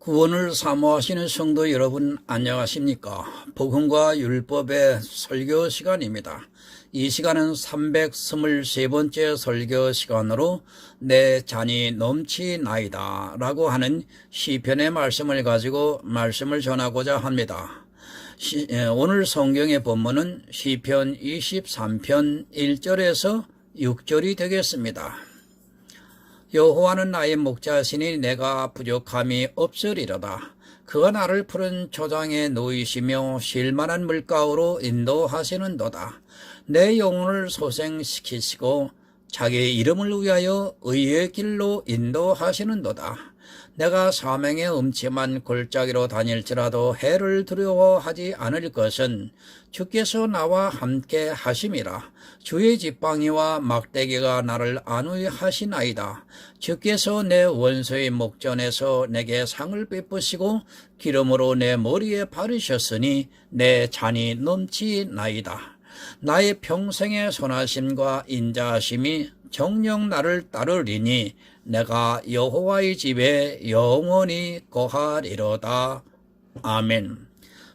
구원을 사모하시는 성도 여러분 안녕하십니까? 복음과 율법의 설교 시간입니다. 이 시간은 323번째 설교 시간으로 내 잔이 넘치나이다 라고 하는 시편의 말씀을 가지고 말씀을 전하고자 합니다. 오늘 성경의 본문은 시편 23편 1절에서 6절이 되겠습니다. 여호와는 나의 목자시니 내가 부족함이 없으리로다. 그가 나를 푸른 초장에 놓이시며 쉴만한 물가로 인도하시는도다. 내 영혼을 소생시키시고 자기의 이름을 위하여 의의 길로 인도하시는도다. 내가 사명의 음침한 골짜기로 다닐지라도 해를 두려워하지 않을 것은 주께서 나와 함께 하심이라. 주의 지팡이와 막대기가 나를 안위하시나이다. 주께서 내 원수의 목전에서 내게 상을 베푸시고 기름으로 내 머리에 바르셨으니 내 잔이 넘치나이다. 나의 평생의 선하심과 인자하심이 정녕 나를 따르리니 내가 여호와의 집에 영원히 거하리로다. 아멘.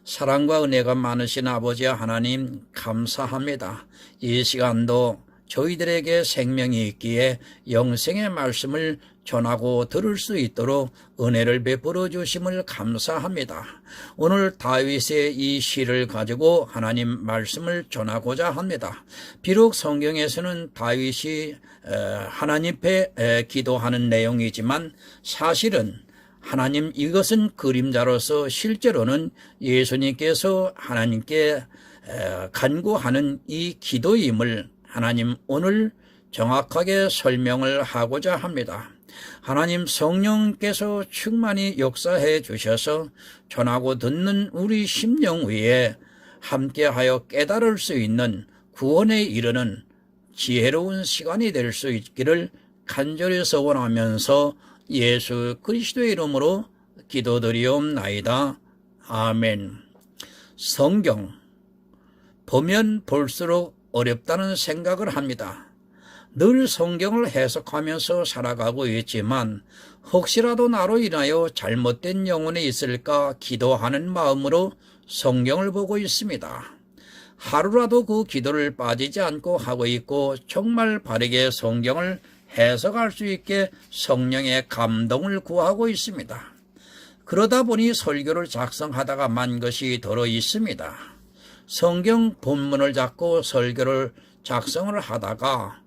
사랑과 은혜가 많으신 아버지 하나님 감사합니다. 이 시간도 저희들에게 생명이 있기에 영생의 말씀을 전하고 들을 수 있도록 은혜를 베풀어 주심을 감사합니다. 오늘 다윗의 이 시를 가지고 하나님 말씀을 전하고자 합니다. 비록 성경에서는 다윗이 하나님 앞에 기도하는 내용이지만 사실은 하나님 이것은 그림자로서 실제로는 예수님께서 하나님께 간구하는 이 기도임을 하나님 오늘 정확하게 설명을 하고자 합니다. 하나님 성령께서 충만히 역사해 주셔서 전하고 듣는 우리 심령 위에 함께하여 깨달을 수 있는 구원에 이르는 지혜로운 시간이 될 수 있기를 간절히 소원하면서 예수 그리스도의 이름으로 기도드리옵나이다. 아멘. 성경 보면 볼수록 어렵다는 생각을 합니다. 늘 성경을 해석하면서 살아가고 있지만 혹시라도 나로 인하여 잘못된 영혼이 있을까 기도하는 마음으로 성경을 보고 있습니다. 하루라도 그 기도를 빠지지 않고 하고 있고 정말 바르게 성경을 해석할 수 있게 성령의 감동을 구하고 있습니다. 그러다 보니 설교를 작성하다가 만 것이 더러 있습니다. 성경 본문을 잡고 설교를 작성을 하다가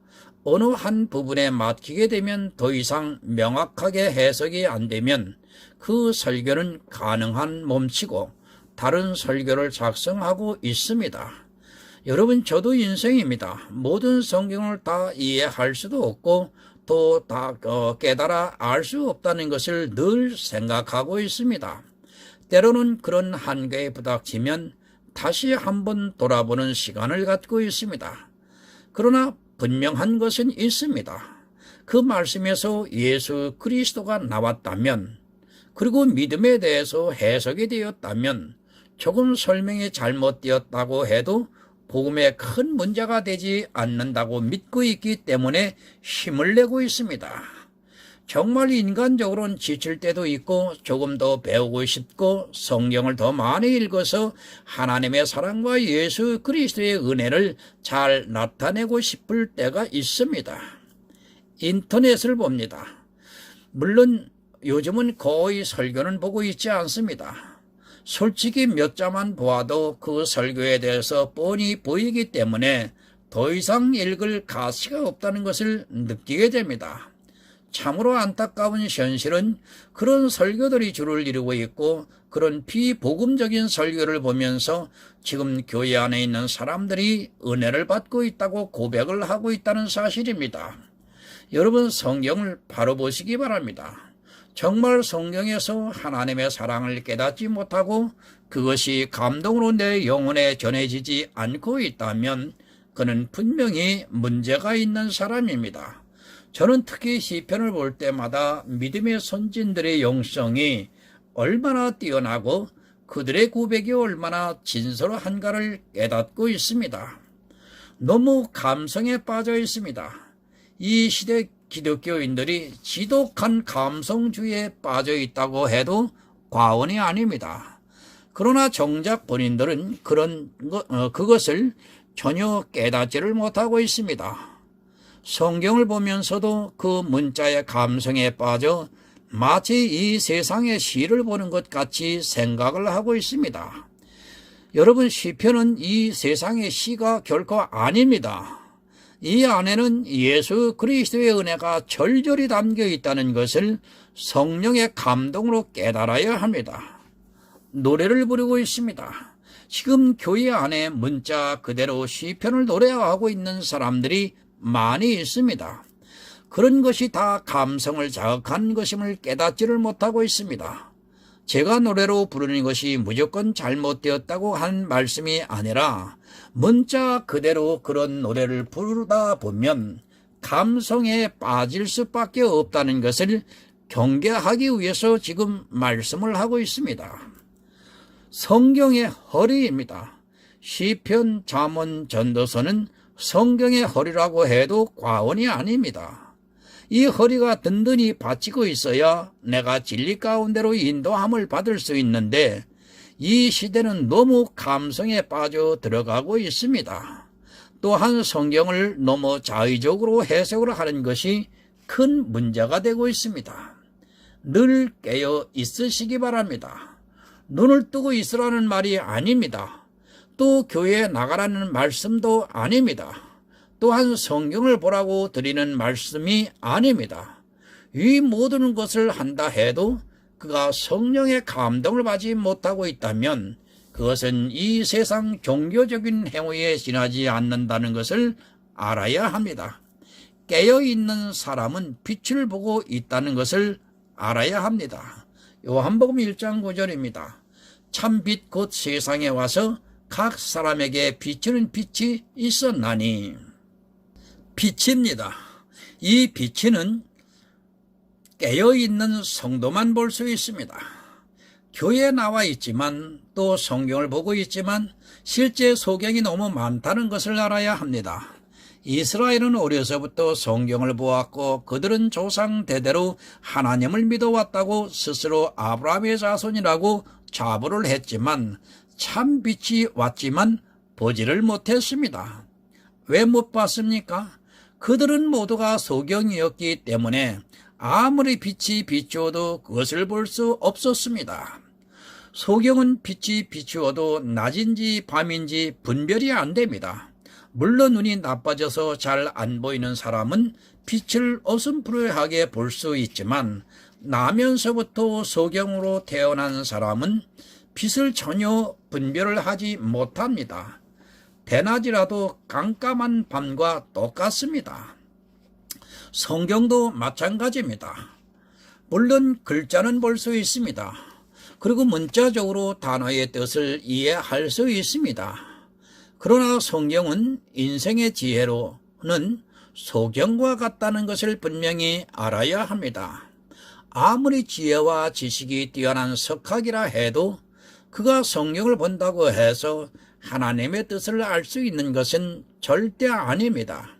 어느 한 부분에 막히게 되면 더 이상 명확하게 해석이 안 되면 그 설교는 가능한 멈추고 다른 설교를 작성하고 있습니다. 여러분 저도 인생입니다. 모든 성경을 다 이해할 수도 없고 또 다 깨달아 알 수 없다는 것을 늘 생각하고 있습니다. 때로는 그런 한계에 부닥치면 다시 한번 돌아보는 시간을 갖고 있습니다. 그러나 분명한 것은 있습니다. 그 말씀에서 예수 그리스도가 나왔다면 그리고 믿음에 대해서 해석이 되었다면 조금 설명이 잘못되었다고 해도 복음에 큰 문제가 되지 않는다고 믿고 있기 때문에 힘을 내고 있습니다. 정말 인간적으로는 지칠 때도 있고 조금 더 배우고 싶고 성경을 더 많이 읽어서 하나님의 사랑과 예수 그리스도의 은혜를 잘 나타내고 싶을 때가 있습니다. 인터넷을 봅니다. 물론 요즘은 거의 설교는 보고 있지 않습니다. 솔직히 몇 자만 보아도 그 설교에 대해서 뻔히 보이기 때문에 더 이상 읽을 가치가 없다는 것을 느끼게 됩니다. 참으로 안타까운 현실은 그런 설교들이 주를 이루고 있고 그런 비복음적인 설교를 보면서 지금 교회 안에 있는 사람들이 은혜를 받고 있다고 고백을 하고 있다는 사실입니다. 여러분 성경을 바로 보시기 바랍니다. 정말 성경에서 하나님의 사랑을 깨닫지 못하고 그것이 감동으로 내 영혼에 전해지지 않고 있다면 그는 분명히 문제가 있는 사람입니다. 저는 특히 시편을 볼 때마다 믿음의 선진들의 영성이 얼마나 뛰어나고 그들의 고백이 얼마나 진솔한가를 깨닫고 있습니다. 너무 감성에 빠져 있습니다. 이 시대 기독교인들이 지독한 감성주의에 빠져 있다고 해도 과언이 아닙니다. 그러나 정작 본인들은 그것을 전혀 깨닫지를 못하고 있습니다. 성경을 보면서도 그 문자의 감성에 빠져 마치 이 세상의 시를 보는 것 같이 생각을 하고 있습니다. 여러분, 시편은 이 세상의 시가 결코 아닙니다. 이 안에는 예수 그리스도의 은혜가 절절히 담겨 있다는 것을 성령의 감동으로 깨달아야 합니다. 노래를 부르고 있습니다. 지금 교회 안에 문자 그대로 시편을 노래하고 있는 사람들이 많이 있습니다. 그런 것이 다 감성을 자극한 것임을 깨닫지를 못하고 있습니다. 제가 노래로 부르는 것이 무조건 잘못되었다고 한 말씀이 아니라 문자 그대로 그런 노래를 부르다 보면 감성에 빠질 수밖에 없다는 것을 경계하기 위해서 지금 말씀을 하고 있습니다. 성경의 허리입니다. 시편, 잠언, 전도서는 성경의 허리라고 해도 과언이 아닙니다. 이 허리가 든든히 받치고 있어야 내가 진리 가운데로 인도함을 받을 수 있는데 이 시대는 너무 감성에 빠져 들어가고 있습니다. 또한 성경을 너무 자의적으로 해석을 하는 것이 큰 문제가 되고 있습니다. 늘 깨어 있으시기 바랍니다. 눈을 뜨고 있으라는 말이 아닙니다. 또 교회에 나가라는 말씀도 아닙니다. 또한 성경을 보라고 드리는 말씀이 아닙니다. 이 모든 것을 한다 해도 그가 성령의 감동을 받지 못하고 있다면 그것은 이 세상 종교적인 행위에 지나지 않는다는 것을 알아야 합니다. 깨어있는 사람은 빛을 보고 있다는 것을 알아야 합니다. 요한복음 1장 9절입니다. 참빛 곧 세상에 와서 각 사람에게 비추는 빛이 있었나니. 빛입니다. 이 빛은 깨어있는 성도만 볼 수 있습니다. 교회에 나와 있지만 또 성경을 보고 있지만 실제 소경이 너무 많다는 것을 알아야 합니다. 이스라엘은 어려서부터 성경을 보았고 그들은 조상 대대로 하나님을 믿어왔다고 스스로 아브라함의 자손이라고 자부를 했지만 참 빛이 왔지만 보지를 못했습니다. 왜 못 봤습니까? 그들은 모두가 소경이었기 때문에 아무리 빛이 비추어도 그것을 볼 수 없었습니다. 소경은 빛이 비추어도 낮인지 밤인지 분별이 안 됩니다. 물론 눈이 나빠져서 잘 안 보이는 사람은 빛을 어슴푸레하게 볼 수 있지만 나면서부터 소경으로 태어난 사람은 빛을 전혀 분별을 하지 못합니다. 대낮이라도 깜깜한 밤과 똑같습니다. 성경도 마찬가지입니다. 물론 글자는 볼 수 있습니다. 그리고 문자적으로 단어의 뜻을 이해할 수 있습니다. 그러나 성경은 인생의 지혜로는 소경과 같다는 것을 분명히 알아야 합니다. 아무리 지혜와 지식이 뛰어난 석학이라 해도 그가 성경을 본다고 해서 하나님의 뜻을 알 수 있는 것은 절대 아닙니다.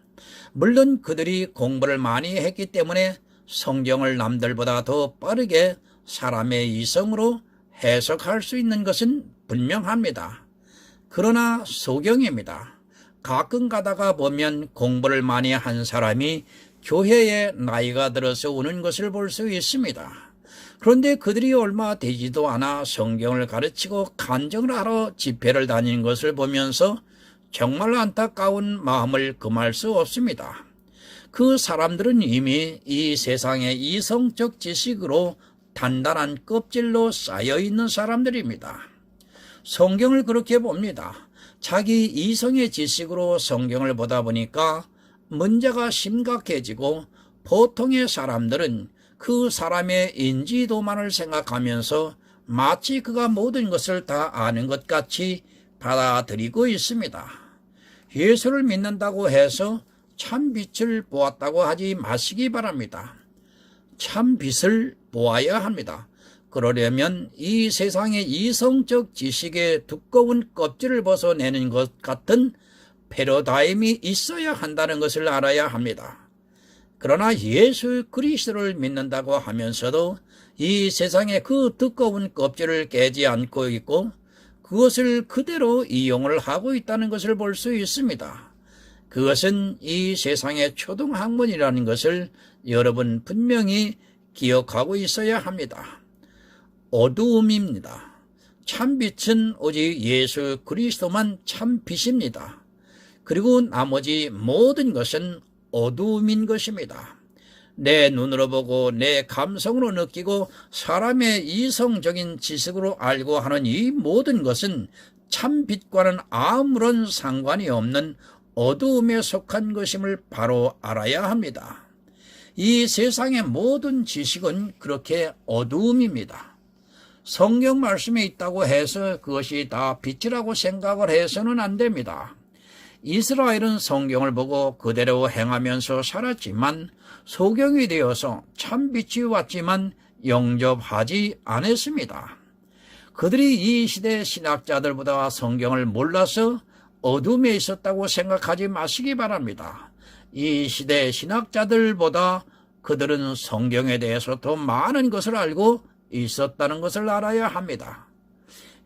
물론 그들이 공부를 많이 했기 때문에 성경을 남들보다 더 빠르게 사람의 이성으로 해석할 수 있는 것은 분명합니다. 그러나 소경입니다. 가끔 가다가 보면 공부를 많이 한 사람이 교회에 나이가 들어서 오는 것을 볼 수 있습니다. 그런데 그들이 얼마 되지도 않아 성경을 가르치고 간증을 하러 집회를 다니는 것을 보면서 정말 안타까운 마음을 금할 수 없습니다. 그 사람들은 이미 이 세상의 이성적 지식으로 단단한 껍질로 쌓여있는 사람들입니다. 성경을 그렇게 봅니다. 자기 이성의 지식으로 성경을 보다 보니까 문제가 심각해지고 보통의 사람들은 그 사람의 인지도만을 생각하면서 마치 그가 모든 것을 다 아는 것 같이 받아들이고 있습니다. 예수를 믿는다고 해서 참 빛을 보았다고 하지 마시기 바랍니다. 참 빛을 보아야 합니다. 그러려면 이 세상의 이성적 지식의 두꺼운 껍질을 벗어내는 것 같은 패러다임이 있어야 한다는 것을 알아야 합니다. 그러나 예수 그리스도를 믿는다고 하면서도 이 세상에 그 두꺼운 껍질을 깨지 않고 있고 그것을 그대로 이용을 하고 있다는 것을 볼 수 있습니다. 그것은 이 세상의 초등학문이라는 것을 여러분 분명히 기억하고 있어야 합니다. 어두움입니다. 참빛은 오직 예수 그리스도만 참빛입니다. 그리고 나머지 모든 것은 어두움인 것입니다. 내 눈으로 보고 내 감성으로 느끼고 사람의 이성적인 지식으로 알고 하는 이 모든 것은 참빛과는 아무런 상관이 없는 어두움에 속한 것임을 바로 알아야 합니다. 이 세상의 모든 지식은 그렇게 어두움입니다. 성경 말씀에 있다고 해서 그것이 다 빛이라고 생각을 해서는 안 됩니다. 이스라엘은 성경을 보고 그대로 행하면서 살았지만 소경이 되어서 참빛이 왔지만 영접하지 않았습니다. 그들이 이 시대 신학자들보다 성경을 몰라서 어둠에 있었다고 생각하지 마시기 바랍니다. 이 시대 신학자들보다 그들은 성경에 대해서 더 많은 것을 알고 있었다는 것을 알아야 합니다.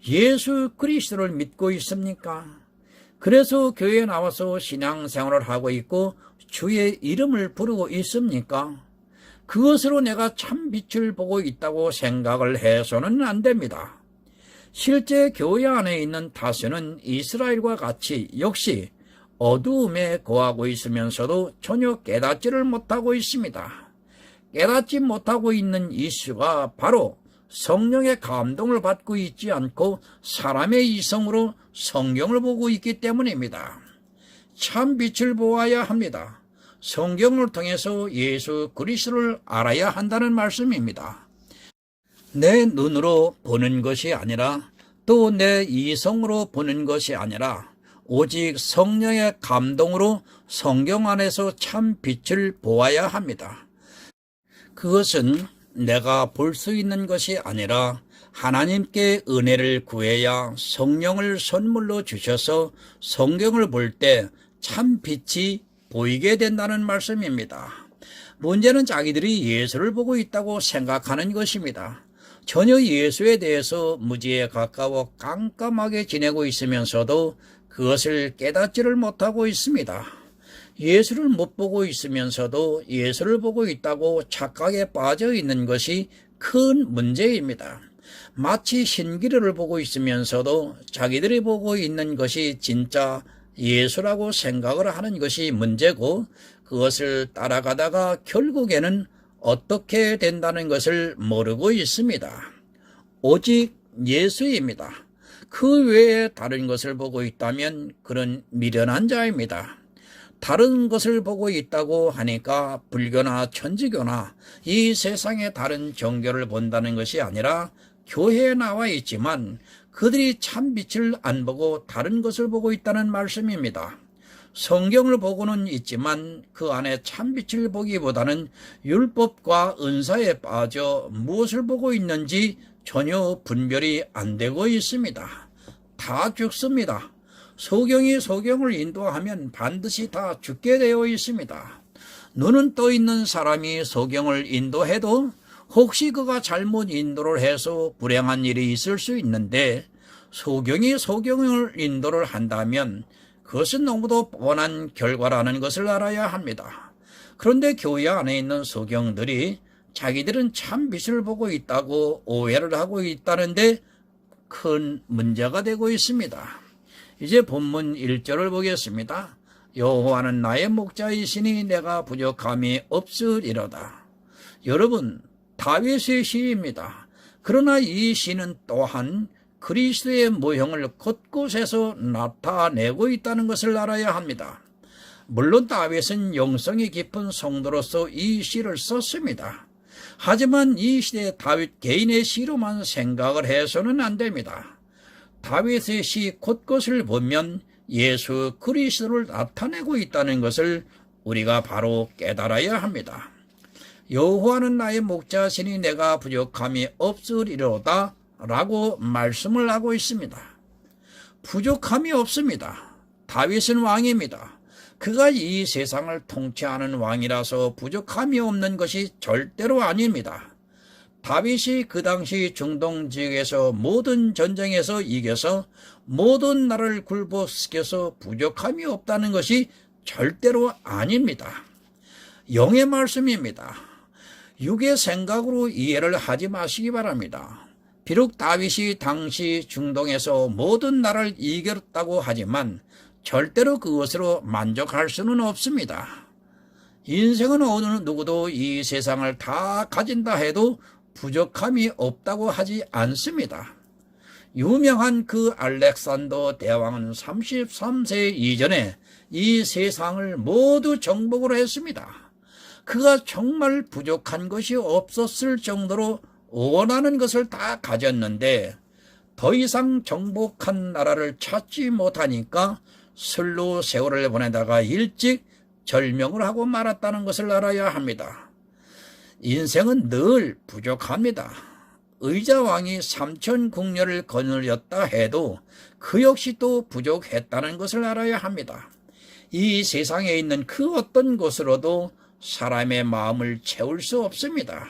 예수 그리스도를 믿고 있습니까? 그래서 교회에 나와서 신앙생활을 하고 있고 주의 이름을 부르고 있습니까? 그것으로 내가 참 빛을 보고 있다고 생각을 해서는 안 됩니다. 실제 교회 안에 있는 다수는 이스라엘과 같이 역시 어두움에 거하고 있으면서도 전혀 깨닫지를 못하고 있습니다. 깨닫지 못하고 있는 이유가 바로 성령의 감동을 받고 있지 않고 사람의 이성으로 성경을 보고 있기 때문입니다. 참 빛을 보아야 합니다. 성경을 통해서 예수 그리스도를 알아야 한다는 말씀입니다. 내 눈으로 보는 것이 아니라 또 내 이성으로 보는 것이 아니라 오직 성령의 감동으로 성경 안에서 참 빛을 보아야 합니다. 그것은 내가 볼 수 있는 것이 아니라 하나님께 은혜를 구해야 성령을 선물로 주셔서 성경을 볼 때 참 빛이 보이게 된다는 말씀입니다. 문제는 자기들이 예수를 보고 있다고 생각하는 것입니다. 전혀 예수에 대해서 무지에 가까워 깜깜하게 지내고 있으면서도 그것을 깨닫지를 못하고 있습니다. 예수를 못 보고 있으면서도 예수를 보고 있다고 착각에 빠져 있는 것이 큰 문제입니다. 마치 신기루를 보고 있으면서도 자기들이 보고 있는 것이 진짜 예수라고 생각을 하는 것이 문제고 그것을 따라가다가 결국에는 어떻게 된다는 것을 모르고 있습니다. 오직 예수입니다. 그 외에 다른 것을 보고 있다면 그런 미련한 자입니다. 다른 것을 보고 있다고 하니까 불교나 천주교나 이 세상의 다른 종교를 본다는 것이 아니라 교회에 나와 있지만 그들이 참빛을 안 보고 다른 것을 보고 있다는 말씀입니다. 성경을 보고는 있지만 그 안에 참빛을 보기보다는 율법과 은사에 빠져 무엇을 보고 있는지 전혀 분별이 안 되고 있습니다. 다 죽습니다. 소경이 소경을 인도하면 반드시 다 죽게 되어 있습니다. 눈은 떠 있는 사람이 소경을 인도해도 혹시 그가 잘못 인도를 해서 불행한 일이 있을 수 있는데 소경이 소경을 인도를 한다면 그것은 너무도 뻔한 결과라는 것을 알아야 합니다. 그런데 교회 안에 있는 소경들이 자기들은 참 빛을 보고 있다고 오해를 하고 있다는데 큰 문제가 되고 있습니다. 이제 본문 1절을 보겠습니다. 여호와는 나의 목자이시니 내가 부족함이 없으리로다. 여러분, 다윗의 시입니다. 그러나 이 시는 또한 그리스도의 모형을 곳곳에서 나타내고 있다는 것을 알아야 합니다. 물론 다윗은 영성이 깊은 성도로서 이 시를 썼습니다. 하지만 이 시대 다윗 개인의 시로만 생각을 해서는 안 됩니다. 다윗의 시 곳곳을 보면 예수 그리스도를 나타내고 있다는 것을 우리가 바로 깨달아야 합니다. 여호와는 나의 목자시니 내가 부족함이 없으리로다 라고 말씀을 하고 있습니다. 부족함이 없습니다. 다윗은 왕입니다. 그가 이 세상을 통치하는 왕이라서 부족함이 없는 것이 절대로 아닙니다. 다윗이 그 당시 중동 지역에서 모든 전쟁에서 이겨서 모든 나라를 굴복시켜서 부족함이 없다는 것이 절대로 아닙니다. 영의 말씀입니다. 육의 생각으로 이해를 하지 마시기 바랍니다. 비록 다윗이 당시 중동에서 모든 나라를 이겼다고 하지만 절대로 그것으로 만족할 수는 없습니다. 인생은 어느 누구도 이 세상을 다 가진다 해도 부족함이 없다고 하지 않습니다. 유명한 그 알렉산더 대왕은 33세 이전에 이 세상을 모두 정복을 했습니다. 그가 정말 부족한 것이 없었을 정도로 원하는 것을 다 가졌는데 더 이상 정복한 나라를 찾지 못하니까 슬로 세월을 보내다가 일찍 절명을 하고 말았다는 것을 알아야 합니다. 인생은 늘 부족합니다. 의자왕이 3,000궁녀를 거느렸다 해도 그 역시 또 부족했다는 것을 알아야 합니다. 이 세상에 있는 그 어떤 것으로도 사람의 마음을 채울 수 없습니다.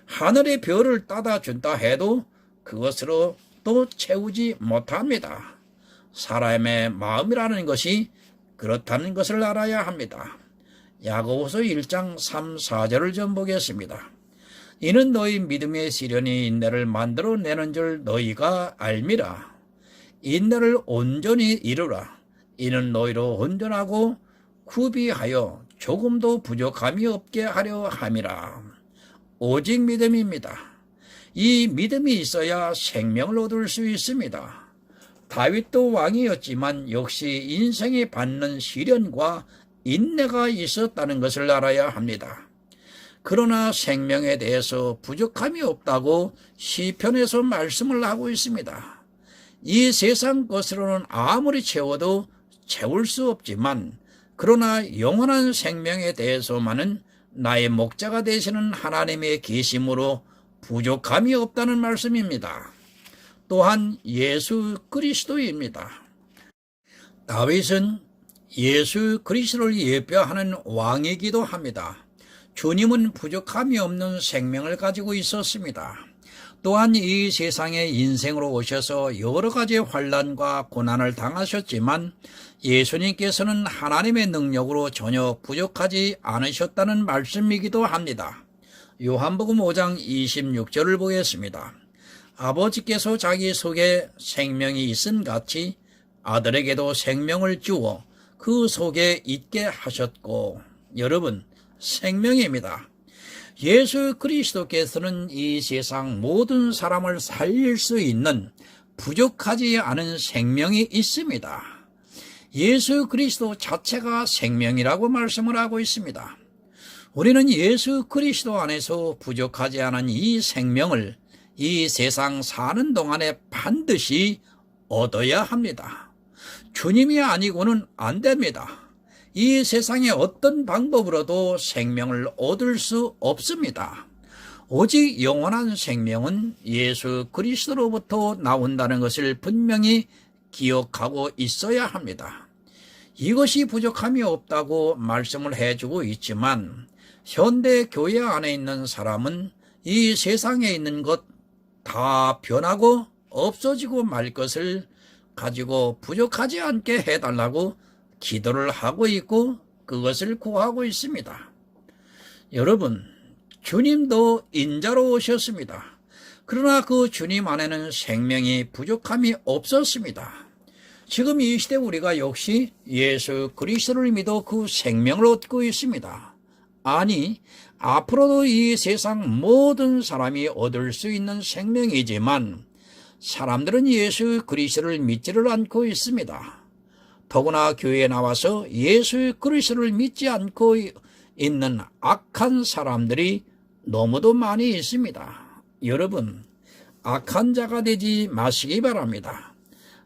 하늘의 별을 따다 준다 해도 그것으로 또 채우지 못합니다. 사람의 마음이라는 것이 그렇다는 것을 알아야 합니다. 야고보서 1장 3, 4절을 좀 보겠습니다. 이는 너희 믿음의 시련이 인내를 만들어내는 줄 너희가 알미라. 인내를 온전히 이루라. 이는 너희로 온전하고 구비하여 조금도 부족함이 없게 하려 함이라. 오직 믿음입니다. 이 믿음이 있어야 생명을 얻을 수 있습니다. 다윗도 왕이었지만 역시 인생에 받는 시련과 인내가 있었다는 것을 알아야 합니다. 그러나 생명에 대해서 부족함이 없다고 시편에서 말씀을 하고 있습니다. 이 세상 것으로는 아무리 채워도 채울 수 없지만 그러나 영원한 생명에 대해서만은 나의 목자가 되시는 하나님의 계심으로 부족함이 없다는 말씀입니다. 또한 예수 그리스도입니다. 다윗은 예수 그리스도를 예표하는 왕이기도 합니다. 주님은 부족함이 없는 생명을 가지고 있었습니다. 또한 이 세상에 인생으로 오셔서 여러 가지 환난과 고난을 당하셨지만 예수님께서는 하나님의 능력으로 전혀 부족하지 않으셨다는 말씀이기도 합니다. 요한복음 5장 26절을 보겠습니다. 아버지께서 자기 속에 생명이 있음 같이 아들에게도 생명을 주어 그 속에 있게 하셨고, 여러분, 생명입니다. 예수 그리스도께서는 이 세상 모든 사람을 살릴 수 있는 부족하지 않은 생명이 있습니다. 예수 그리스도 자체가 생명이라고 말씀을 하고 있습니다. 우리는 예수 그리스도 안에서 부족하지 않은 이 생명을 이 세상 사는 동안에 반드시 얻어야 합니다. 주님이 아니고는 안 됩니다. 이 세상의 어떤 방법으로도 생명을 얻을 수 없습니다. 오직 영원한 생명은 예수 그리스도로부터 나온다는 것을 분명히 기억하고 있어야 합니다. 이것이 부족함이 없다고 말씀을 해주고 있지만 현대 교회 안에 있는 사람은 이 세상에 있는 것 다 변하고 없어지고 말 것을 가지고 부족하지 않게 해달라고 기도를 하고 있고 그것을 구하고 있습니다. 여러분, 주님도 인자로 오셨습니다. 그러나 그 주님 안에는 생명이 부족함이 없었습니다. 지금 이 시대 우리가 역시 예수 그리스도를 믿어 그 생명을 얻고 있습니다. 아니, 앞으로도 이 세상 모든 사람이 얻을 수 있는 생명이지만 사람들은 예수 그리스도를 믿지를 않고 있습니다. 더구나 교회에 나와서 예수 그리스도를 믿지 않고 있는 악한 사람들이 너무도 많이 있습니다. 여러분, 악한 자가 되지 마시기 바랍니다.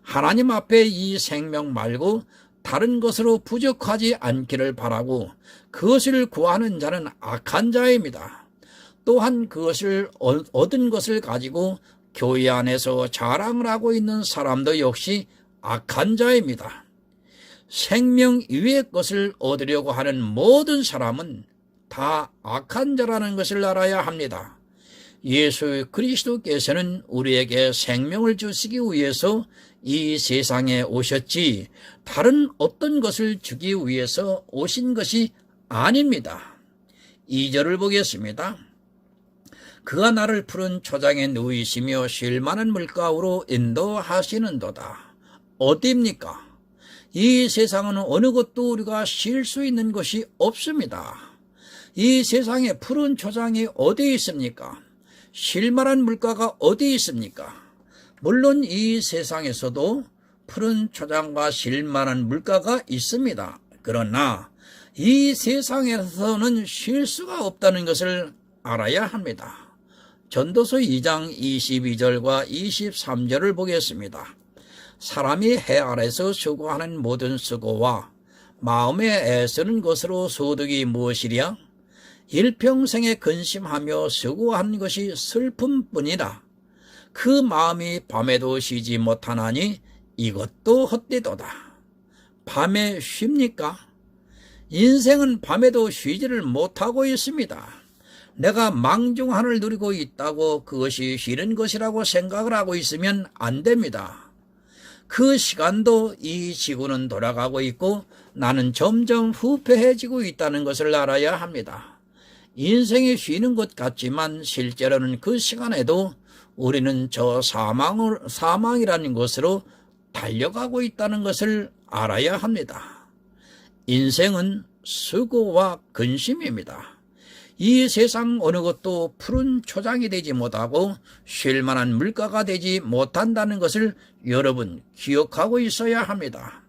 하나님 앞에 이 생명 말고 다른 것으로 부족하지 않기를 바라고 그것을 구하는 자는 악한 자입니다. 또한 그것을 얻은 것을 가지고 교회 안에서 자랑을 하고 있는 사람도 역시 악한 자입니다. 생명 이외의 것을 얻으려고 하는 모든 사람은 다 악한 자라는 것을 알아야 합니다. 예수 그리스도께서는 우리에게 생명을 주시기 위해서 이 세상에 오셨지 다른 어떤 것을 주기 위해서 오신 것이 아닙니다. 2절을 보겠습니다. 그가 나를 푸른 초장에 누이시며 쉴 만한 물가로 인도하시는도다. 어디입니까? 이 세상은 어느 곳도 우리가 쉴 수 있는 곳이 없습니다. 이 세상에 푸른 초장이 어디 있습니까? 쉴 만한 물가가 어디 있습니까? 물론 이 세상에서도 푸른 초장과 쉴 만한 물가가 있습니다. 그러나 이 세상에서는 쉴 수가 없다는 것을 알아야 합니다. 전도서 2장 22절과 23절을 보겠습니다. 사람이 해 아래서 수고하는 모든 수고와 마음에 애쓰는 것으로 소득이 무엇이랴? 일평생에 근심하며 수고한 것이 슬픔뿐이라. 그 마음이 밤에도 쉬지 못하나니 이것도 헛되도다. 밤에 쉽니까? 인생은 밤에도 쉬지를 못하고 있습니다. 내가 망중한을 누리고 있다고 그것이 쉬는 것이라고 생각을 하고 있으면 안 됩니다. 그 시간도 이 지구는 돌아가고 있고 나는 점점 후패해지고 있다는 것을 알아야 합니다. 인생이 쉬는 것 같지만 실제로는 그 시간에도 우리는 저 사망이라는 것으로 달려가고 있다는 것을 알아야 합니다. 인생은 수고와 근심입니다. 이 세상 어느 것도 푸른 초장이 되지 못하고 쉴 만한 물가가 되지 못한다는 것을 여러분 기억하고 있어야 합니다.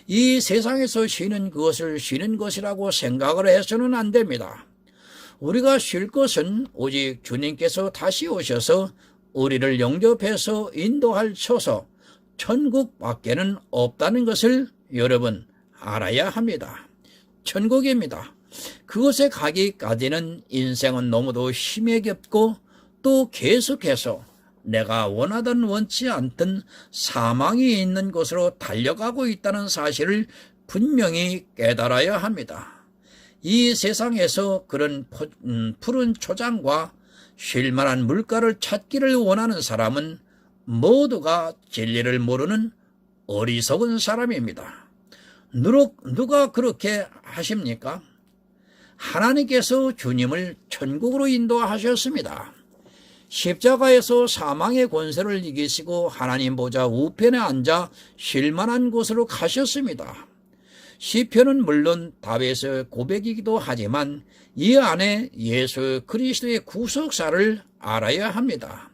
이 세상에서 쉬는 그것을 쉬는 것이라고 생각을 해서는 안 됩니다. 우리가 쉴 것은 오직 주님께서 다시 오셔서 우리를 영접해서 인도하셔서 천국 밖에는 없다는 것을 여러분 알아야 합니다. 천국입니다. 그곳에 가기까지는 인생은 너무도 힘에 겹고 또 계속해서 내가 원하든 원치 않든 사망이 있는 곳으로 달려가고 있다는 사실을 분명히 깨달아야 합니다. 이 세상에서 그런 푸른 초장과 쉴 만한 물가를 찾기를 원하는 사람은 모두가 진리를 모르는 어리석은 사람입니다. 누가 그렇게 하십니까? 하나님께서 주님을 천국으로 인도하셨습니다. 십자가에서 사망의 권세를 이기시고 하나님 보좌 우편에 앉아 쉴 만한 곳으로 가셨습니다. 시편은 물론 다윗의 고백이기도 하지만 이 안에 예수 그리스도의 구속사를 알아야 합니다.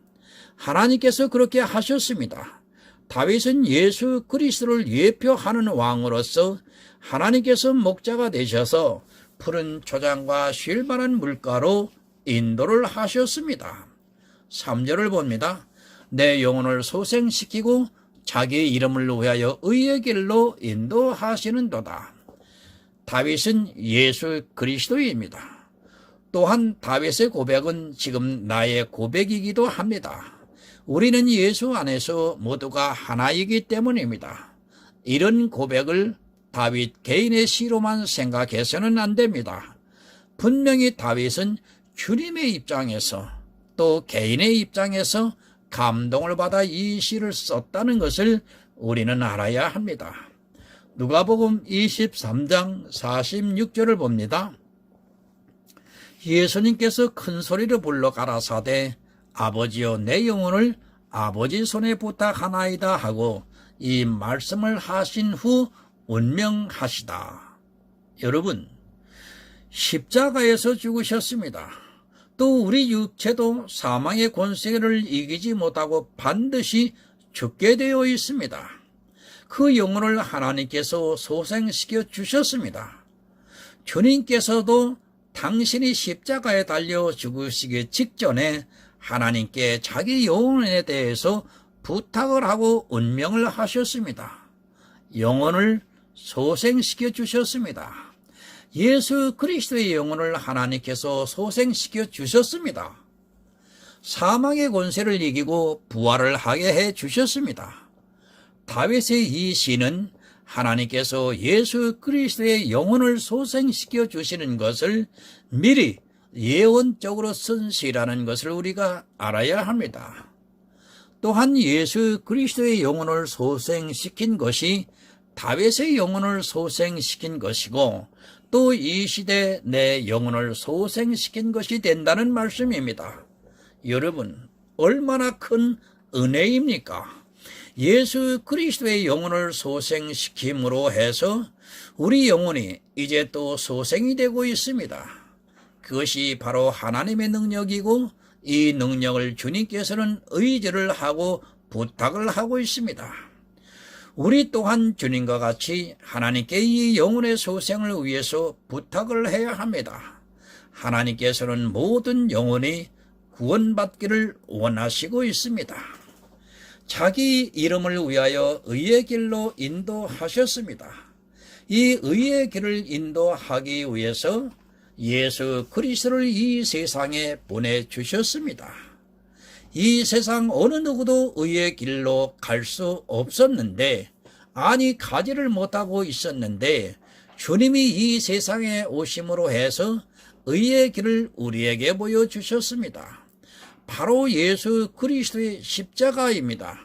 하나님께서 그렇게 하셨습니다. 다윗은 예수 그리스도를 예표하는 왕으로서 하나님께서 목자가 되셔서 푸른 초장과 쉴 만한 물가로 인도를 하셨습니다. 3절을 봅니다. 내 영혼을 소생시키고 자기 이름을 위하여 의의 길로 인도하시는도다. 다윗은 예수 그리스도입니다. 또한 다윗의 고백은 지금 나의 고백이기도 합니다. 우리는 예수 안에서 모두가 하나이기 때문입니다. 이런 고백을 다윗 개인의 시로만 생각해서는 안 됩니다. 분명히 다윗은 주님의 입장에서 또 개인의 입장에서 감동을 받아 이 시를 썼다는 것을 우리는 알아야 합니다. 누가복음 23장 46절을 봅니다. 예수님께서 큰 소리로 불러 가라사대 아버지여 내 영혼을 아버지 손에 부탁하나이다 하고 이 말씀을 하신 후 운명하시다. 여러분, 십자가에서 죽으셨습니다. 또 우리 육체도 사망의 권세를 이기지 못하고 반드시 죽게 되어 있습니다. 그 영혼을 하나님께서 소생시켜 주셨습니다. 주님께서도 당신이 십자가에 달려 죽으시기 직전에 하나님께 자기 영혼에 대해서 부탁을 하고 운명을 하셨습니다. 영혼을 소생시켜 주셨습니다. 예수 그리스도의 영혼을 하나님께서 소생시켜 주셨습니다. 사망의 권세를 이기고 부활을 하게 해 주셨습니다. 다윗의 이 시는 하나님께서 예수 그리스도의 영혼을 소생시켜 주시는 것을 미리 예언적으로 쓴 시라는 것을 우리가 알아야 합니다. 또한 예수 그리스도의 영혼을 소생시킨 것이 다윗의 영혼을 소생시킨 것이고 또 이 시대 내 영혼을 소생시킨 것이 된다는 말씀입니다. 여러분, 얼마나 큰 은혜입니까? 예수 그리스도의 영혼을 소생시킴으로 해서 우리 영혼이 이제 또 소생이 되고 있습니다. 그것이 바로 하나님의 능력이고 이 능력을 주님께서는 의지를 하고 부탁을 하고 있습니다. 우리 또한 주님과 같이 하나님께 이 영혼의 소생을 위해서 부탁을 해야 합니다. 하나님께서는 모든 영혼이 구원받기를 원하시고 있습니다. 자기 이름을 위하여 의의 길로 인도하셨습니다. 이 의의 길을 인도하기 위해서 예수 그리스도를 이 세상에 보내주셨습니다. 이 세상 어느 누구도 의의 길로 갈 수 없었는데, 아니 가지를 못하고 있었는데 주님이 이 세상에 오심으로 해서 의의 길을 우리에게 보여주셨습니다. 바로 예수 그리스도의 십자가입니다.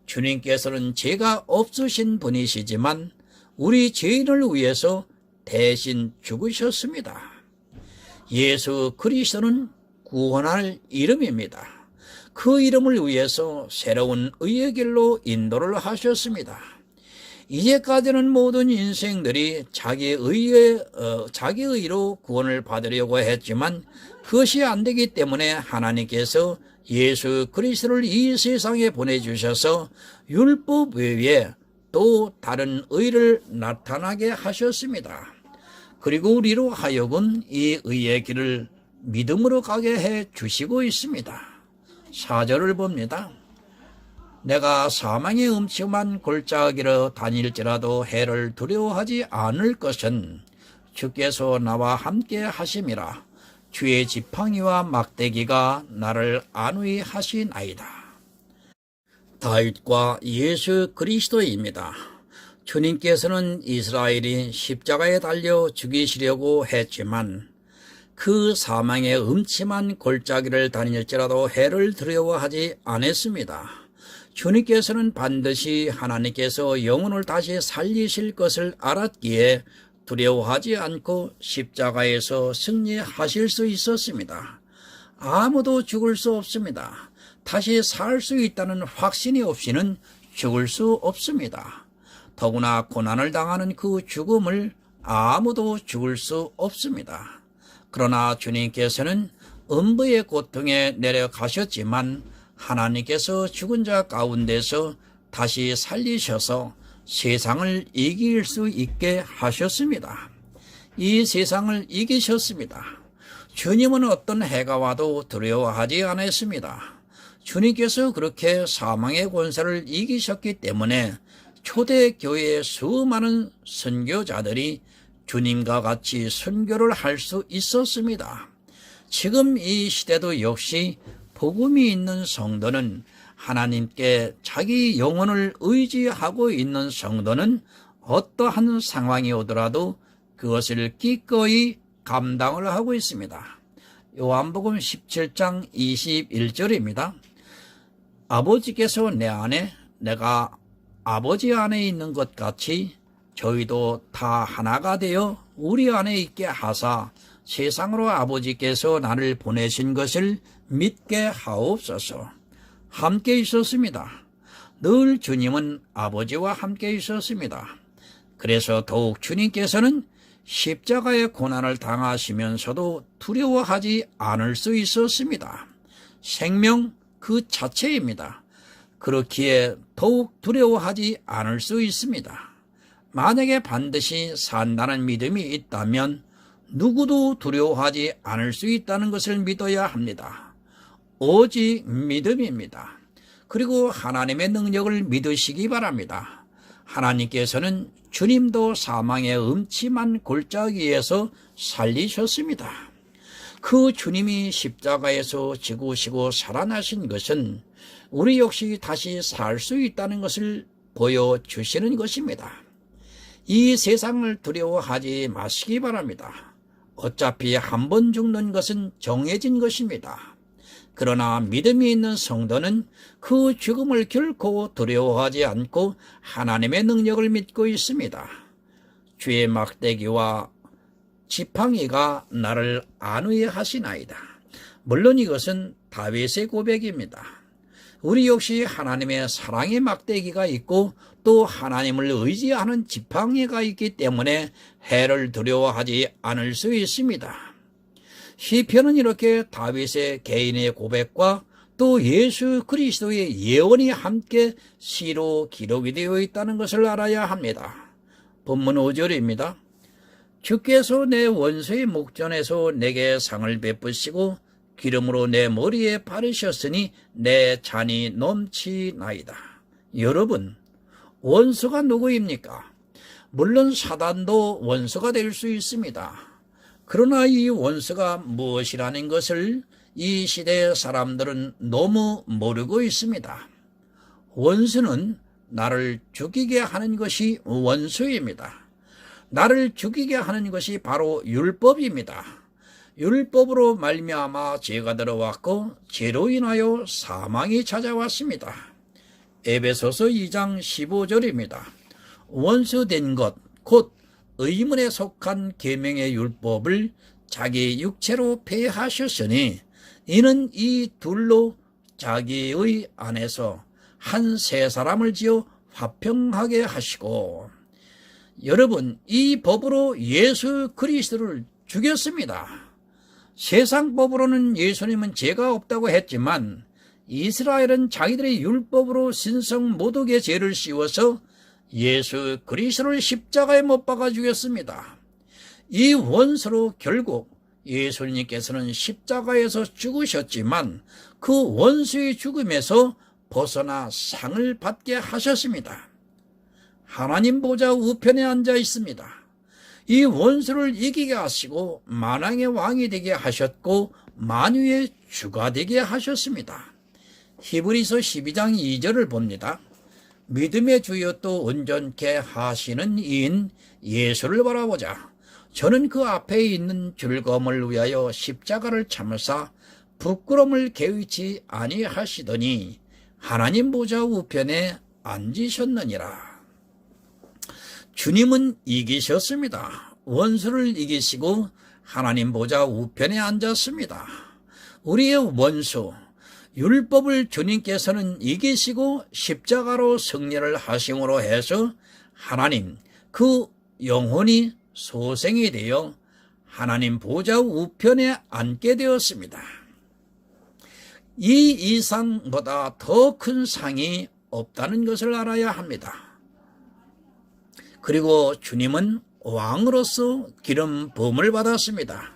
주님께서는 죄가 없으신 분이시지만 우리 죄인을 위해서 대신 죽으셨습니다. 예수 그리스도는 구원할 이름입니다. 그 이름을 위해서 새로운 의의 길로 인도를 하셨습니다. 이제까지는 모든 인생들이 자기 의로 구원을 받으려고 했지만 그것이 안 되기 때문에 하나님께서 예수 그리스도를 이 세상에 보내주셔서 율법 외에 또 다른 의를 나타나게 하셨습니다. 그리고 우리로 하여금 이 의의 길을 믿음으로 가게 해 주시고 있습니다. 4절을 봅니다. 내가 사망의 음침한 골짜기로 다닐지라도 해를 두려워하지 않을 것은 주께서 나와 함께 하심이라. 주의 지팡이와 막대기가 나를 안위하시나이다. 다윗과 예수 그리스도입니다. 주님께서는 이스라엘이 십자가에 달려 죽이시려고 했지만 그 사망의 음침한 골짜기를 다닐지라도 해를 두려워하지 않았습니다. 주님께서는 반드시 하나님께서 영혼을 다시 살리실 것을 알았기에 두려워하지 않고 십자가에서 승리하실 수 있었습니다. 아무도 죽을 수 없습니다. 다시 살 수 있다는 확신이 없이는 죽을 수 없습니다. 더구나 고난을 당하는 그 죽음을 아무도 죽을 수 없습니다. 그러나 주님께서는 음부의 고통에 내려가셨지만 하나님께서 죽은 자 가운데서 다시 살리셔서 세상을 이길 수 있게 하셨습니다. 이 세상을 이기셨습니다. 주님은 어떤 해가 와도 두려워하지 않았습니다. 주님께서 그렇게 사망의 권세를 이기셨기 때문에 초대교회의 수많은 선교자들이 주님과 같이 선교를 할 수 있었습니다. 지금 이 시대도 역시 복음이 있는 성도는 하나님께 자기 영혼을 의지하고 있는 성도는 어떠한 상황이 오더라도 그것을 기꺼이 감당을 하고 있습니다. 요한복음 17장 21절입니다. 아버지께서 내 안에 내가 아버지 안에 있는 것 같이 저희도 다 하나가 되어 우리 안에 있게 하사 세상으로 아버지께서 나를 보내신 것을 믿게 하옵소서. 함께 있었습니다. 늘 주님은 아버지와 함께 있었습니다. 그래서 더욱 주님께서는 십자가의 고난을 당하시면서도 두려워하지 않을 수 있었습니다. 생명 그 자체입니다. 그렇기에 더욱 두려워하지 않을 수 있습니다. 만약에 반드시 산다는 믿음이 있다면 누구도 두려워하지 않을 수 있다는 것을 믿어야 합니다. 오직 믿음입니다. 그리고 하나님의 능력을 믿으시기 바랍니다. 하나님께서는 주님도 사망의 음침한 골짜기에서 살리셨습니다. 그 주님이 십자가에서 죽으시고 살아나신 것은 우리 역시 다시 살 수 있다는 것을 보여주시는 것입니다. 이 세상을 두려워하지 마시기 바랍니다. 어차피 한 번 죽는 것은 정해진 것입니다. 그러나 믿음이 있는 성도는 그 죽음을 결코 두려워하지 않고 하나님의 능력을 믿고 있습니다. 주의 막대기와 지팡이가 나를 안위하시나이다. 물론 이것은 다윗의 고백입니다. 우리 역시 하나님의 사랑의 막대기가 있고 또 하나님을 의지하는 지팡이가 있기 때문에 해를 두려워하지 않을 수 있습니다. 시편은 이렇게 다윗의 개인의 고백과 또 예수 그리스도의 예언이 함께 시로 기록이 되어 있다는 것을 알아야 합니다. 본문 5절입니다. 주께서 내 원수의 목전에서 내게 상을 베푸시고 기름으로 내 머리에 바르셨으니 내 잔이 넘치나이다. 여러분, 원수가 누구입니까? 물론 사단도 원수가 될 수 있습니다. 그러나 이 원수가 무엇이라는 것을 이 시대의 사람들은 너무 모르고 있습니다. 원수는 나를 죽이게 하는 것이 원수입니다. 나를 죽이게 하는 것이 바로 율법입니다. 율법으로 말미암아 죄가 들어왔고 죄로 인하여 사망이 찾아왔습니다. 에베소서 2장 15절입니다. 원수된 것, 곧 의문에 속한 계명의 율법을 자기 육체로 폐하셨으니 이는 이 둘로 자기의 안에서 한 세 사람을 지어 화평하게 하시고, 여러분, 이 법으로 예수 그리스도를 죽였습니다. 세상 법으로는 예수님은 죄가 없다고 했지만 이스라엘은 자기들의 율법으로 신성 모독의 죄를 씌워서 예수 그리스도를 십자가에 못 박아 죽였습니다. 이 원수로 결국 예수님께서는 십자가에서 죽으셨지만 그 원수의 죽음에서 벗어나 상을 받게 하셨습니다. 하나님 보좌 우편에 앉아 있습니다. 이 원수를 이기게 하시고 만왕의 왕이 되게 하셨고 만유의 주가 되게 하셨습니다. 히브리서 12장 2절을 봅니다. 믿음의 주여 또 온전케 하시는 이인 예수를 바라보자. 저는 그 앞에 있는 즐거움을 위하여 십자가를 참으사 부끄러움을 개의치 아니하시더니 하나님 보좌 우편에 앉으셨느니라. 주님은 이기셨습니다. 원수를 이기시고 하나님 보좌 우편에 앉았습니다. 우리의 원수, 율법을 주님께서는 이기시고 십자가로 승리를 하심으로 해서 하나님, 그 영혼이 소생이 되어 하나님 보좌 우편에 앉게 되었습니다. 이 이상보다 더 큰 상이 없다는 것을 알아야 합니다. 그리고 주님은 왕으로서 기름 부음을 받았습니다.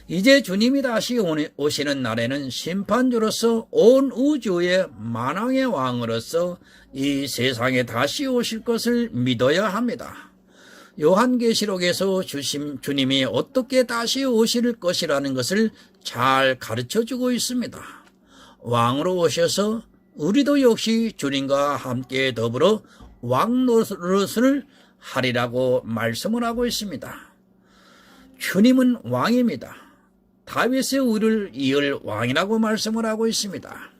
이제 주님이 다시 오시는 날에는 심판주로서 온 우주의 만왕의 왕으로서 이 세상에 다시 오실 것을 믿어야 합니다. 요한계시록에서 주님이 어떻게 다시 오실 것이라는 것을 잘 가르쳐주고 있습니다. 왕으로 오셔서 우리도 역시 주님과 함께 더불어 왕 노릇을 하리라고 말씀을 하고 있습니다. 주님은 왕입니다. 다윗의 우리를 이을 왕이라고 말씀을 하고 있습니다.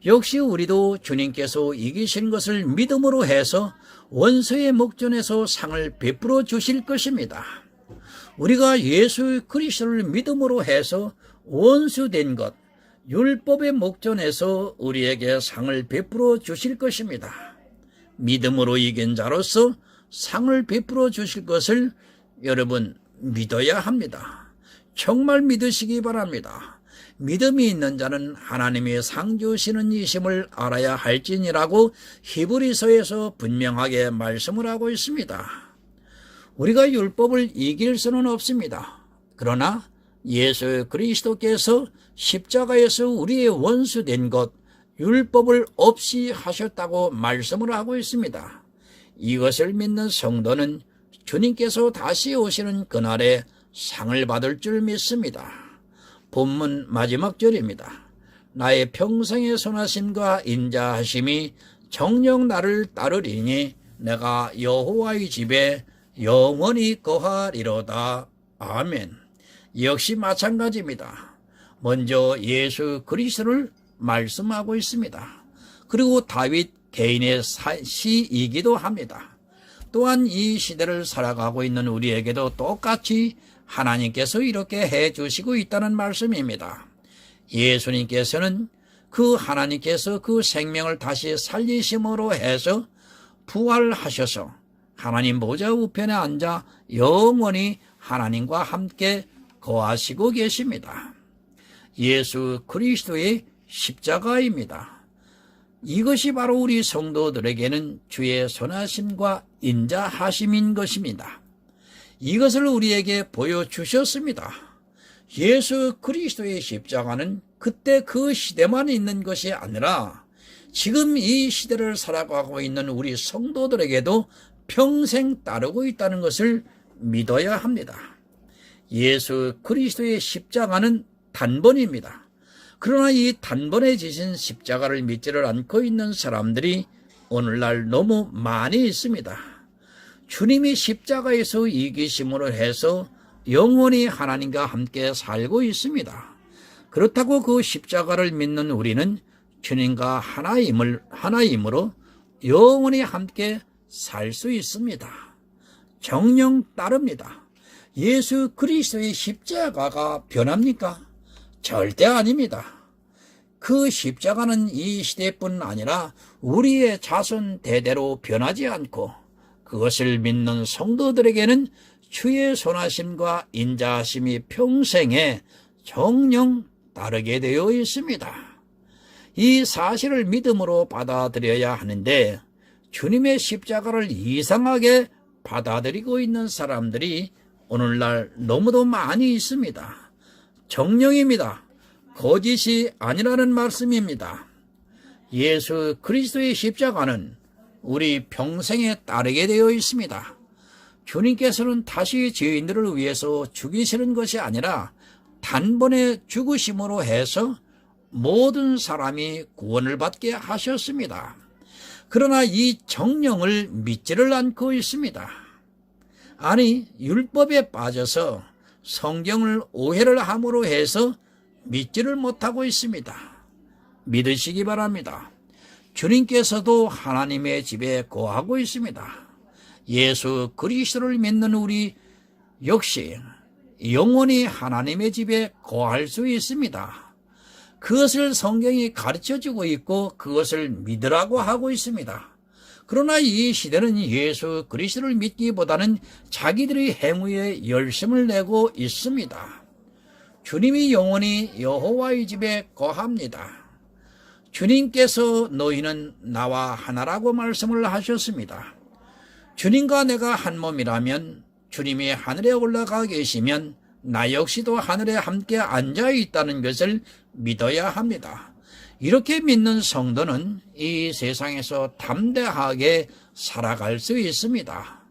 역시 우리도 주님께서 이기신 것을 믿음으로 해서 원수의 목전에서 상을 베풀어 주실 것입니다. 우리가 예수 그리스도를 믿음으로 해서 원수된 것, 율법의 목전에서 우리에게 상을 베풀어 주실 것입니다. 믿음으로 이긴 자로서 상을 베풀어 주실 것을 여러분 믿어야 합니다. 정말 믿으시기 바랍니다. 믿음이 있는 자는 하나님의 상 주시는 이심을 알아야 할지니라고 히브리서에서 분명하게 말씀을 하고 있습니다. 우리가 율법을 이길 수는 없습니다. 그러나 예수 그리스도께서 십자가에서 우리의 원수된 것, 율법을 없이 하셨다고 말씀을 하고 있습니다. 이것을 믿는 성도는 주님께서 다시 오시는 그날에 상을 받을 줄 믿습니다. 본문 마지막 절입니다. 나의 평생의 선하심과 인자하심이 정녕 나를 따르리니 내가 여호와의 집에 영원히 거하리로다. 아멘. 역시 마찬가지입니다. 먼저 예수 그리스도를 말씀하고 있습니다. 그리고 다윗 개인의 시이기도 합니다. 또한 이 시대를 살아가고 있는 우리에게도 똑같이 하나님께서 이렇게 해주시고 있다는 말씀입니다. 예수님께서는 그 하나님께서 그 생명을 다시 살리심으로 해서 부활하셔서 하나님 보좌 우편에 앉아 영원히 하나님과 함께 거하시고 계십니다. 예수 그리스도의 십자가입니다. 이것이 바로 우리 성도들에게는 주의 선하심과 인자하심인 것입니다. 이것을 우리에게 보여주셨습니다. 예수 그리스도의 십자가는 그때 그 시대만 있는 것이 아니라 지금 이 시대를 살아가고 있는 우리 성도들에게도 평생 따르고 있다는 것을 믿어야 합니다. 예수 그리스도의 십자가는 단번입니다. 그러나 이 단번에 지신 십자가를 믿지를 않고 있는 사람들이 오늘날 너무 많이 있습니다. 주님이 십자가에서 이기심으로 해서 영원히 하나님과 함께 살고 있습니다. 그렇다고 그 십자가를 믿는 우리는 주님과 하나임으로 영원히 함께 살 수 있습니다. 정령 따릅니다. 예수 그리스도의 십자가가 변합니까? 절대 아닙니다. 그 십자가는 이 시대뿐 아니라 우리의 자손 대대로 변하지 않고 그것을 믿는 성도들에게는 주의 선하심과 인자하심이 평생에 정령 따르게 되어 있습니다. 이 사실을 믿음으로 받아들여야 하는데 주님의 십자가를 이상하게 받아들이고 있는 사람들이 오늘날 너무도 많이 있습니다. 정령입니다. 거짓이 아니라는 말씀입니다. 예수 그리스도의 십자가는 우리 평생에 따르게 되어 있습니다. 주님께서는 다시 죄인들을 위해서 죽이시는 것이 아니라 단번에 죽으심으로 해서 모든 사람이 구원을 받게 하셨습니다. 그러나 이 정령을 믿지를 않고 있습니다. 아니, 율법에 빠져서 성경을 오해를 함으로 해서 믿지를 못하고 있습니다. 믿으시기 바랍니다. 주님께서도 하나님의 집에 거하고 있습니다. 예수 그리스도를 믿는 우리 역시 영원히 하나님의 집에 거할 수 있습니다. 그것을 성경이 가르쳐주고 있고 그것을 믿으라고 하고 있습니다. 그러나 이 시대는 예수 그리스도를 믿기보다는 자기들의 행위에 열심을 내고 있습니다. 주님이 영원히 여호와의 집에 거합니다. 주님께서 너희는 나와 하나라고 말씀을 하셨습니다. 주님과 내가 한 몸이라면 주님이 하늘에 올라가 계시면 나 역시도 하늘에 함께 앉아 있다는 것을 믿어야 합니다. 이렇게 믿는 성도는 이 세상에서 담대하게 살아갈 수 있습니다.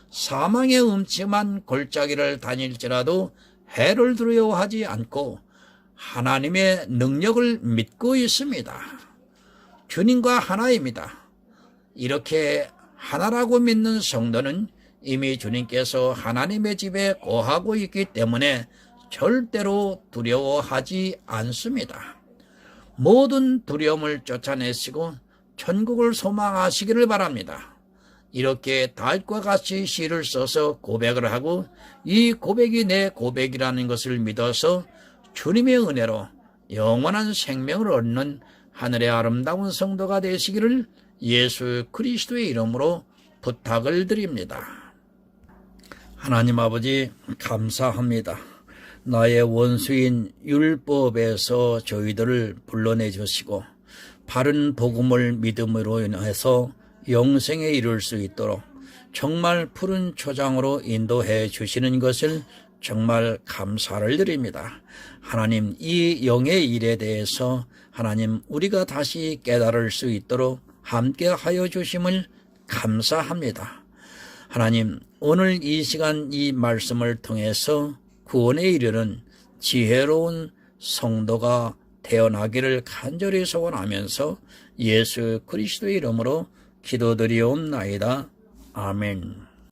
사망의 음침한 골짜기를 다닐지라도 해를 두려워하지 않고 하나님의 능력을 믿고 있습니다. 주님과 하나입니다. 이렇게 하나라고 믿는 성도는 이미 주님께서 하나님의 집에 거하고 있기 때문에 절대로 두려워하지 않습니다. 모든 두려움을 쫓아내시고 천국을 소망하시기를 바랍니다. 이렇게 다윗과 같이 시를 써서 고백을 하고 이 고백이 내 고백이라는 것을 믿어서 주님의 은혜로 영원한 생명을 얻는 하늘의 아름다운 성도가 되시기를 예수 그리스도의 이름으로 부탁을 드립니다. 하나님 아버지 감사합니다. 나의 원수인 율법에서 저희들을 불러내 주시고 바른 복음을 믿음으로 인해서 영생에 이룰 수 있도록 정말 푸른 초장으로 인도해 주시는 것을 정말 감사를 드립니다. 하나님, 이 영의 일에 대해서 하나님 우리가 다시 깨달을 수 있도록 함께 하여 주심을 감사합니다. 하나님, 오늘 이 시간 이 말씀을 통해서 구원에 이르는 지혜로운 성도가 태어나기를 간절히 소원하면서 예수 그리스도의 이름으로 기도드리옵나이다. 아멘.